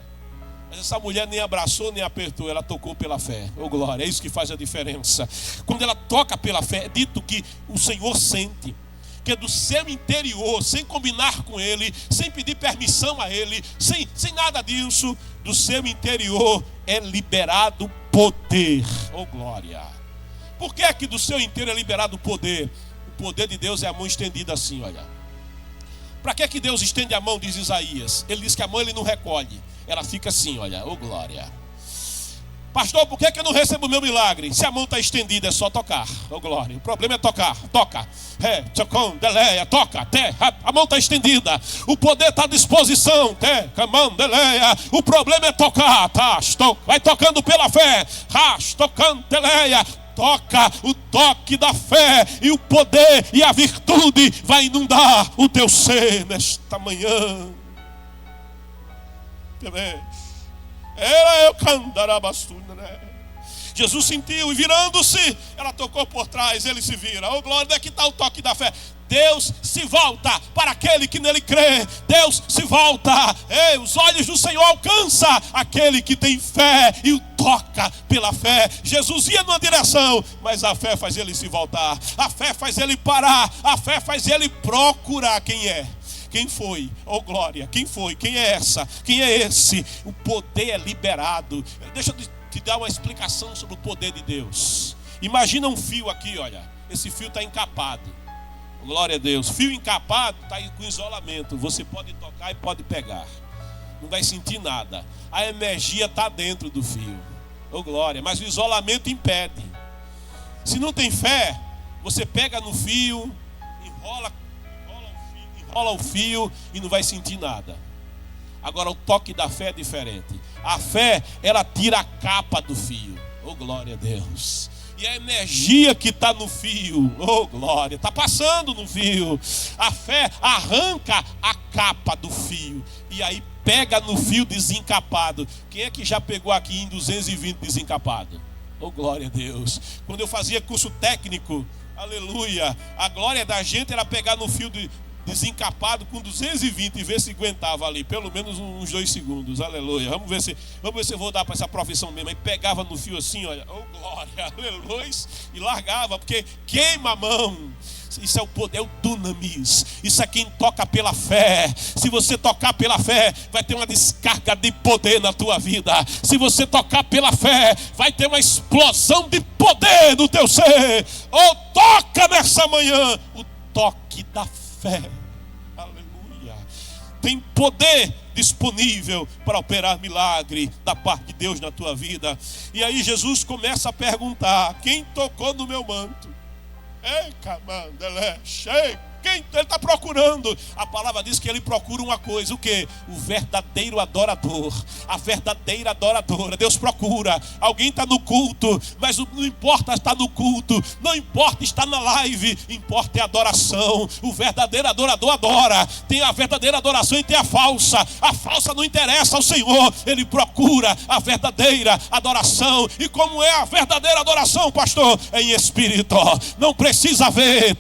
Mas essa mulher nem abraçou, nem apertou, ela tocou pela fé. Oh glória, é isso que faz a diferença. Quando ela toca pela fé, é dito que o Senhor sente, que é do seu interior, sem combinar com Ele, sem pedir permissão a Ele, sem nada disso, do seu interior é liberado poder. Oh glória. Por que é que do seu interior é liberado poder? O poder de Deus é a mão estendida assim, olha. Para que Deus estende a mão, diz Isaías? Ele diz que a mão ele não recolhe, ela fica assim, olha. Oh glória. Pastor, por que eu não recebo o meu milagre? Se a mão está estendida, é só tocar. Oh glória. O problema é tocar. Toca. Toca. A mão está estendida. O poder está à disposição. O problema é tocar. Vai tocando pela fé. Toca o toque da fé. E o poder e a virtude vai inundar o teu ser nesta manhã. Jesus sentiu e virando-se, ela tocou por trás, ele se vira. Oh glória, onde é que está o toque da fé? Deus se volta para aquele que nele crê. Deus se volta. Os olhos do Senhor alcançam aquele que tem fé e o toca pela fé. Jesus ia numa direção, mas a fé faz ele se voltar. A fé faz ele parar. A fé faz ele procurar quem é. Quem foi? Oh glória, quem foi? Quem é essa? Quem é esse? O poder é liberado. Deixa eu te dar uma explicação sobre o poder de Deus. Imagina um fio aqui, olha. Esse fio está encapado. Glória a Deus. Fio encapado está com isolamento. Você pode tocar e pode pegar. Não vai sentir nada. A energia está dentro do fio. Oh glória, mas o isolamento impede. Se não tem fé, você pega no fio, enrola o fio e não vai sentir nada. Agora o toque da fé é diferente. A fé, ela tira a capa do fio. Oh glória a Deus. E a energia que está no fio, oh glória, está passando no fio. A fé arranca a capa do fio e aí pega no fio desencapado. Quem é que já pegou aqui em 220 desencapado? Oh glória a Deus. Quando eu fazia curso técnico, aleluia, a glória da gente era pegar no fio desencapado com 220 e ver se aguentava ali, pelo menos uns 2 segundos, aleluia. Vamos ver se eu vou dar para essa profissão mesmo. Aí pegava no fio assim, olha, oh glória, aleluia, e largava, porque queima a mão. Isso é o poder, é o dunamis. Isso é quem toca pela fé. Se você tocar pela fé, vai ter uma descarga de poder na tua vida. Se você tocar pela fé, vai ter uma explosão de poder no teu ser. Oh, toca nessa manhã o toque da fé. Aleluia. Tem poder disponível para operar milagre da parte de Deus na tua vida. E aí Jesus começa a perguntar: quem tocou no meu manto? Quem ele está procurando? A palavra diz que ele procura uma coisa. O que? O verdadeiro adorador. A verdadeira adoradora. Deus procura. Alguém está no culto, mas não importa estar no culto, não importa estar na live, importa é a adoração. O verdadeiro adorador adora. Tem a verdadeira adoração e tem a falsa. A falsa não interessa ao Senhor. Ele procura a verdadeira adoração. E como é a verdadeira adoração, pastor? É em espírito. Não precisa ver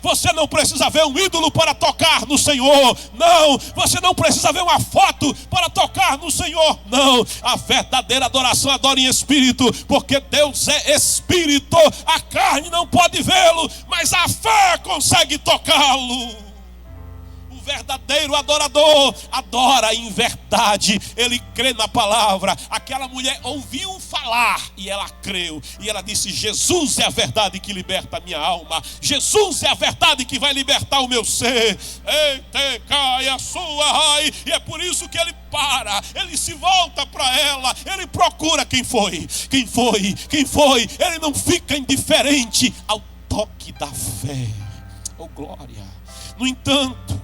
você não precisa ver um ídolo para tocar no Senhor. Não, você não precisa ver uma foto para tocar no Senhor. Não, a verdadeira adoração adora em espírito, porque Deus é espírito. A carne não pode vê-lo, mas a fé consegue tocá-lo. O verdadeiro adorador adora em verdade, ele crê na palavra. Aquela mulher ouviu falar e ela creu, e ela disse: Jesus é a verdade que liberta a minha alma, Jesus é a verdade que vai libertar o meu ser. Eita, cai a sua, e é por isso que ele para, ele se volta para ela, ele procura quem foi, ele não fica indiferente ao toque da fé. Oh glória! No entanto,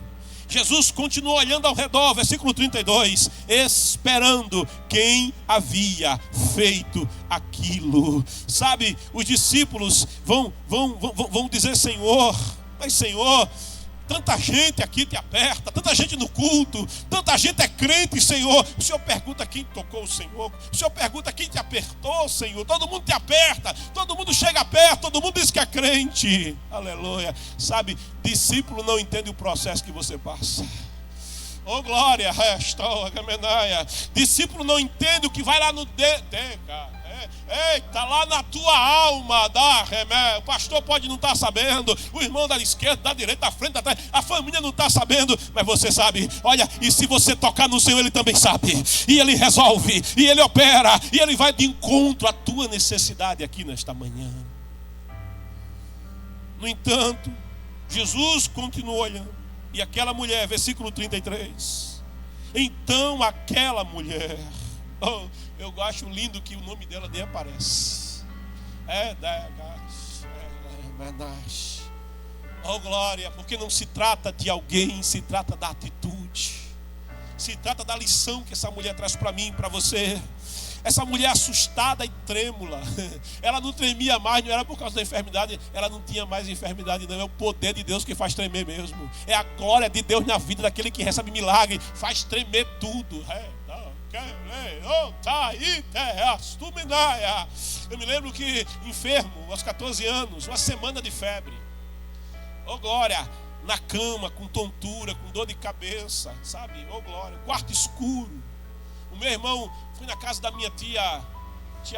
Jesus continuou olhando ao redor, versículo 32, esperando quem havia feito aquilo. Sabe, os discípulos vão dizer: Senhor, mas Senhor, tanta gente aqui te aperta, tanta gente no culto, tanta gente é crente, Senhor. O Senhor pergunta quem tocou o Senhor, o Senhor pergunta quem te apertou, Senhor. Todo mundo te aperta, todo mundo chega perto, todo mundo diz que é crente. Aleluia. Sabe, discípulo não entende o processo que você passa. Oh glória, discípulo não entende o que vai lá no eita, lá na tua alma dá remédio. O pastor pode não estar sabendo, o irmão da esquerda, da direita, da frente, da trás, a família não está sabendo, mas você sabe. Olha, e se você tocar no Senhor, ele também sabe, e ele resolve, e ele opera, e ele vai de encontro à tua necessidade aqui nesta manhã. No entanto, Jesus continuou olhando, e aquela mulher, versículo 33, então aquela mulher, oh, eu acho lindo que o nome dela nem aparece. Oh glória, porque não se trata de alguém, se trata da atitude, se trata da lição que essa mulher traz para mim e para você. Essa mulher assustada e trêmula, ela não tremia mais, não era por causa da enfermidade, ela não tinha mais enfermidade, não. É o poder de Deus que faz tremer mesmo. É a glória de Deus na vida daquele que recebe milagre, faz tremer tudo. Eu me lembro que enfermo, aos 14 anos, uma semana de febre. Oh glória, na cama, com tontura, com dor de cabeça, sabe? Oh glória, quarto escuro. O meu irmão, fui na casa da minha tia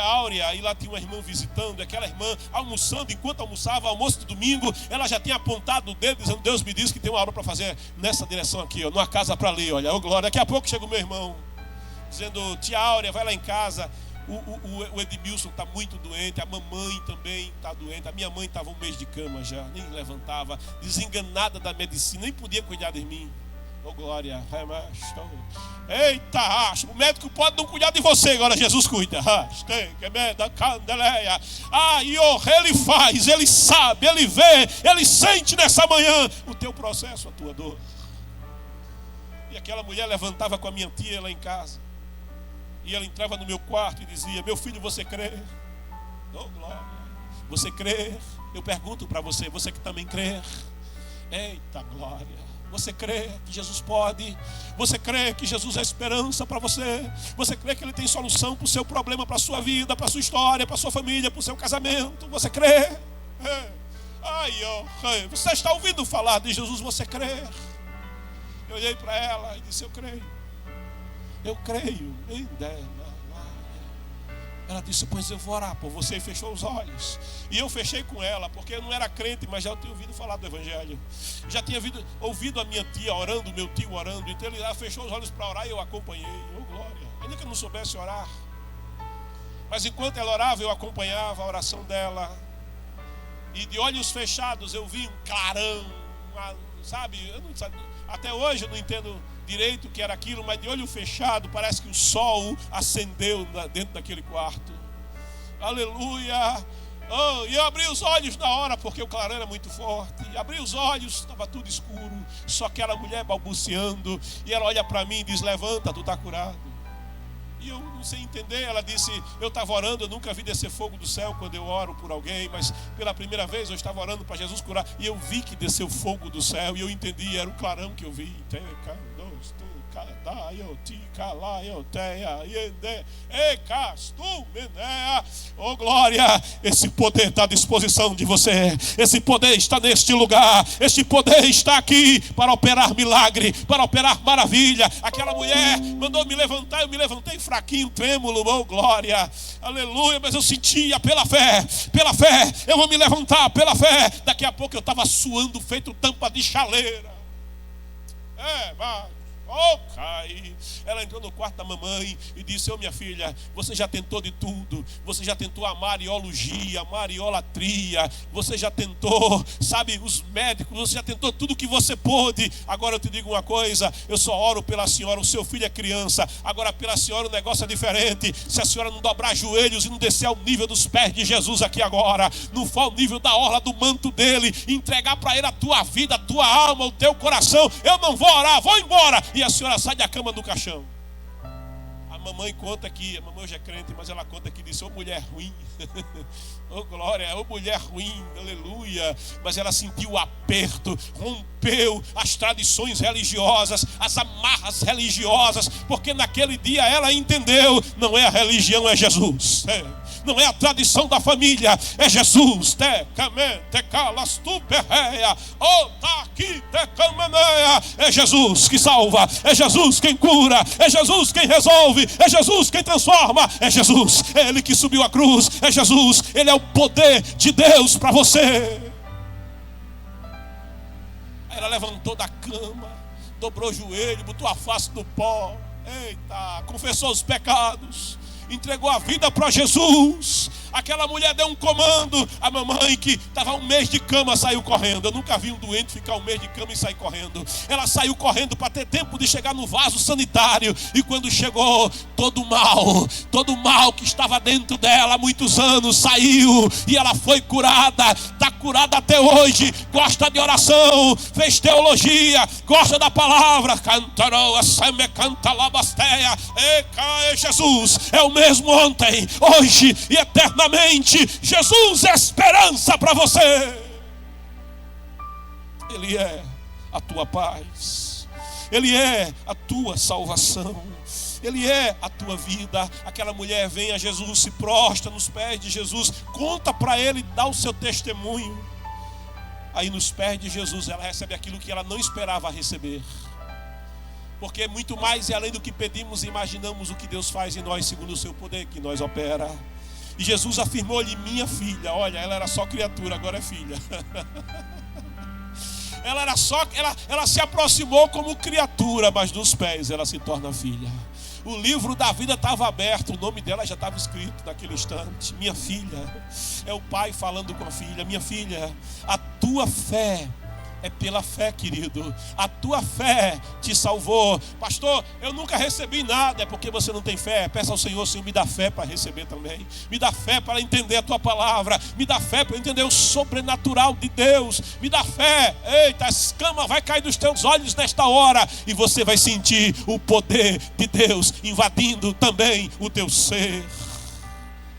Áurea, e lá tinha uma irmã visitando. Aquela irmã almoçando, enquanto almoçava, almoço de domingo, ela já tinha apontado o dedo, dizendo: Deus me disse que tem uma obra para fazer nessa direção aqui, ó, numa casa para ali, olha, oh glória. Daqui a pouco chega o meu irmão, dizendo: tia Áurea, vai lá em casa, o Edmilson está muito doente, a mamãe também está doente, a minha mãe estava um mês de cama já, nem levantava, desenganada da medicina, nem podia cuidar de mim. Oh glória, eita, o médico pode não cuidar de você, agora Jesus cuida. Ele faz, ele sabe, ele vê, ele sente nessa manhã o teu processo, a tua dor. E aquela mulher levantava com a minha tia lá em casa, e ela entrava no meu quarto e dizia: meu filho, você crê? Oh glória, você crê? Eu pergunto para você, você que também crê? Eita glória, você crê que Jesus pode? Você crê que Jesus é esperança para você? Você crê que Ele tem solução para o seu problema, para a sua vida, para a sua história, para a sua família, para o seu casamento? Você crê? Você está ouvindo falar de Jesus? Você crê? Eu olhei para ela e disse: eu creio. Eu creio. Ela disse: pois eu vou orar por você, e fechou os olhos. E eu fechei com ela, porque eu não era crente, mas já tinha ouvido falar do Evangelho. Já tinha ouvido a minha tia orando, meu tio orando. Então ela fechou os olhos para orar e eu acompanhei. Oh glória, ainda que eu não soubesse orar, mas enquanto ela orava, eu acompanhava a oração dela. E de olhos fechados eu vi um clarão, sabe? Até hoje eu não entendo direito o que era aquilo, mas de olho fechado parece que o sol acendeu dentro daquele quarto. Aleluia. E eu abri os olhos na hora, porque o clarão era muito forte. E abri os olhos, estava tudo escuro, só aquela mulher balbuciando. E ela olha para mim e diz: levanta, tu está curado. E eu não sei entender. Ela disse: eu estava orando, eu nunca vi descer fogo do céu quando eu oro por alguém, mas pela primeira vez eu estava orando para Jesus curar, e eu vi que desceu fogo do céu, e eu entendi, era o clarão que eu vi. Oh glória, esse poder está à disposição de você, esse poder está neste lugar, este poder está aqui para operar milagre, para operar maravilha. Aquela mulher mandou me levantar, eu me levantei fraquinho, trêmulo, oh glória, aleluia, mas eu sentia pela fé, eu vou me levantar pela fé. Daqui a pouco eu estava suando feito tampa de chaleira. Ela entrou no quarto da mamãe e disse: minha filha, você já tentou de tudo. Você já tentou a mariologia, a mariolatria. Você já tentou, sabe, os médicos. Você já tentou tudo que você pôde. Agora eu te digo uma coisa: eu só oro pela senhora. O seu filho é criança. Agora pela senhora o negócio é diferente. Se a senhora não dobrar joelhos e não descer ao nível dos pés de Jesus aqui agora, não for ao nível da orla do manto dele, entregar para ele a tua vida, a tua alma, o teu coração, eu não vou orar, vou embora. E a senhora sai da cama do caixão. A mamãe conta que, a mamãe hoje é crente, mas ela conta que disse: mulher ruim, glória, mulher ruim, aleluia. Mas ela sentiu o aperto, rompeu as tradições religiosas, as amarras religiosas, porque naquele dia ela entendeu: não é a religião, é Jesus. Não é a tradição da família, é Jesus. É Jesus que salva, é Jesus quem cura, é Jesus quem resolve, é Jesus quem transforma, é Jesus, é Ele que subiu a cruz, é Jesus, Ele é o poder de Deus para você. Aí ela levantou da cama, dobrou o joelho, botou a face no pó, confessou os pecados, entregou a vida para Jesus. Aquela mulher deu um comando. A mamãe, que estava um mês de cama, saiu correndo. Eu nunca vi um doente ficar um mês de cama e sair correndo. Ela saiu correndo para ter tempo de chegar no vaso sanitário. E quando chegou, todo o mal que estava dentro dela há muitos anos saiu. E ela foi curada. Está curada até hoje. Gosta de oração, fez teologia, gosta da palavra. Cantarou a seme canta labasteia. Jesus é o mesmo ontem, hoje e eternamente. Jesus é esperança para você. Ele é a tua paz, Ele é a tua salvação, Ele é a tua vida. Aquela mulher vem a Jesus, se prostra nos pés de Jesus, conta para Ele, dá o seu testemunho. Aí nos pés de Jesus ela recebe aquilo que ela não esperava receber. Porque muito mais e além do que pedimos e imaginamos o que Deus faz em nós, segundo o seu poder que nós opera. E Jesus afirmou-lhe: minha filha. Olha, ela era só criatura, agora é filha. Ela se aproximou como criatura, mas nos pés ela se torna filha. O livro da vida estava aberto, o nome dela já estava escrito naquele instante. Minha filha. É o pai falando com a filha: minha filha, a tua fé é pela fé, querido. A tua fé te salvou. Pastor, eu nunca recebi nada. É porque você não tem fé. Peça ao Senhor: Senhor, me dá fé para receber também. Me dá fé para entender a tua palavra. Me dá fé para entender o sobrenatural de Deus. Me dá fé. Eita, a escama vai cair dos teus olhos nesta hora. E você vai sentir o poder de Deus invadindo também o teu ser.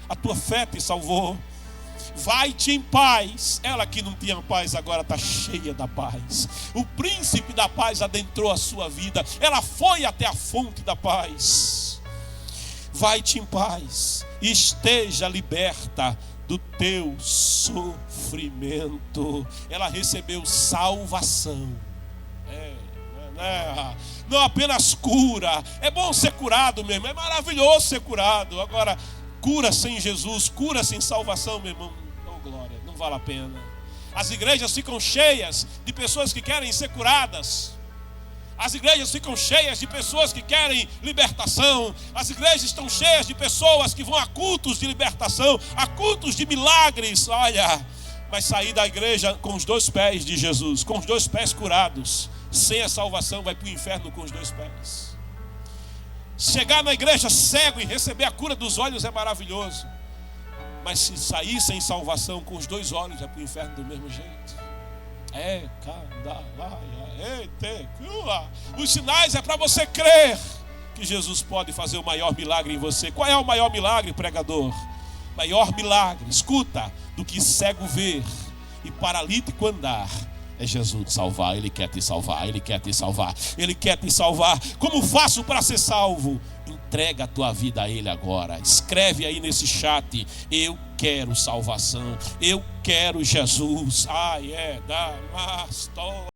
A tua fé te salvou. Vai-te em paz. Ela que não tinha paz agora está cheia da paz. O príncipe da paz adentrou a sua vida. Ela foi até a fonte da paz. Vai-te em paz. Esteja liberta do teu sofrimento. Ela recebeu salvação. Não apenas cura. É bom ser curado, meu irmão. É maravilhoso ser curado. Agora, cura sem Jesus, cura sem salvação, meu irmão, glória, não vale a pena. As igrejas ficam cheias de pessoas que querem ser curadas. As igrejas ficam cheias de pessoas que querem libertação. As igrejas estão cheias de pessoas que vão a cultos de libertação, a cultos de milagres. Olha, mas sair da igreja com os dois pés de Jesus, com os dois pés curados, sem a salvação, vai para o inferno com os dois pés. Chegar na igreja cego e receber a cura dos olhos é maravilhoso. Mas se sair sem salvação com os dois olhos, é para o inferno do mesmo jeito. Os sinais é para você crer que Jesus pode fazer o maior milagre em você. Qual é o maior milagre, pregador? Maior milagre, escuta, do que cego ver e paralítico andar, é Jesus salvar. Ele quer te salvar, Ele quer te salvar, Ele quer te salvar. Como faço para ser salvo? Entrega a tua vida a Ele agora. Escreve aí nesse chat: eu quero salvação, eu quero Jesus.